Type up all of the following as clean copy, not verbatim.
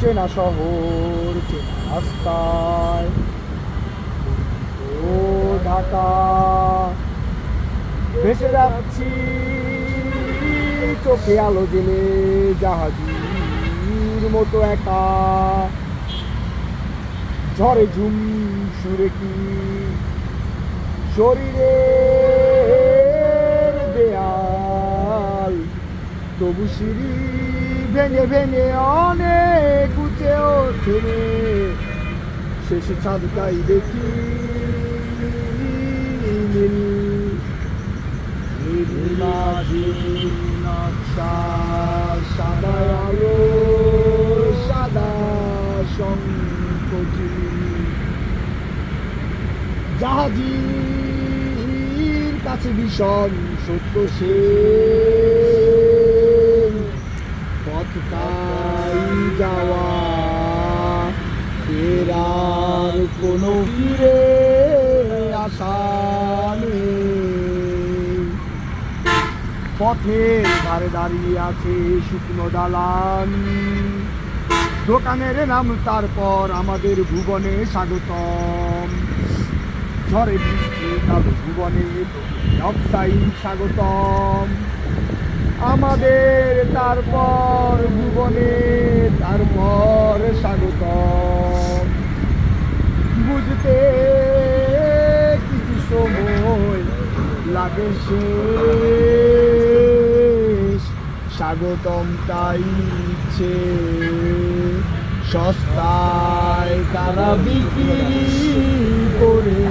চেনা শহর চেনা রাস্তায় ও ঢাকা ভেসে যাচ্ছি চোখে আলো জেলে জাহাজের মতো একা ঝড়ে ঝুম সুরে কি শরীরের দেয়াল তবু সিঁড়ি ভেঙে ভেঙে অনেক উঁচে ওঠে শেষে চাঁদটাই দেখি নীল মাঝি নকশা সাদা আলো সাদা সংকটি জাহাজের কাছে ভীষণ সত্য সে পথটাই যাওয়া ফেরার কোনো ফিরে আসা নেই পথের ধারে দাঁড়িয়ে আছে শুকনো দালান দোকানের নাম তারপর আমাদের ভুবনে স্বাগতম ঝড়ে বৃষ্টি কালো ভুবনে ব্যবসায়ী স্বাগতম আমাদের তারপর ভুবনে তারপর স্বাগতম বুঝতে কিছু সময় লাগে শেষ স্বাগতম তাই ইচ্ছে সস্তায় তারা বিক্রি করে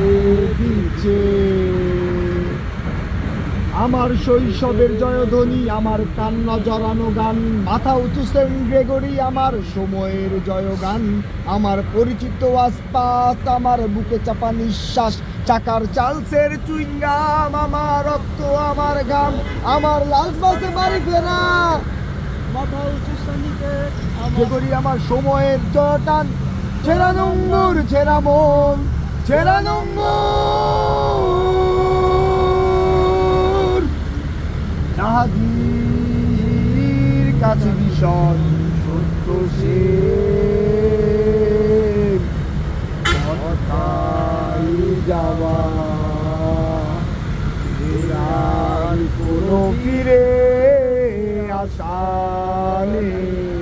দিচ্ছে আমার শৈশবের জয়ধ্বনি আমার কান্না জড়ানো গান মাথা উঁচু সেন্ট গ্রেগরি আমার সময়ের জয়গান আমার পরিচিত আশপাশ আমার বুকে চাপা নিঃশ্বাস চাকার চালসের চুইংগাম আমার রক্ত আমার ঘাম আমার লাল বাসে বাড়ি ফেরা মাথা উঁচু গ্রেগরি আমার সময়ের জটান ছেঁড়া নোংর ছেঁড়া মন ছেঁড়া নোংর জাহাজের কাছে ভীষণ সত্য সে পথটাই যাওয়া ফেরার কোনো ফিরে আসা নেই।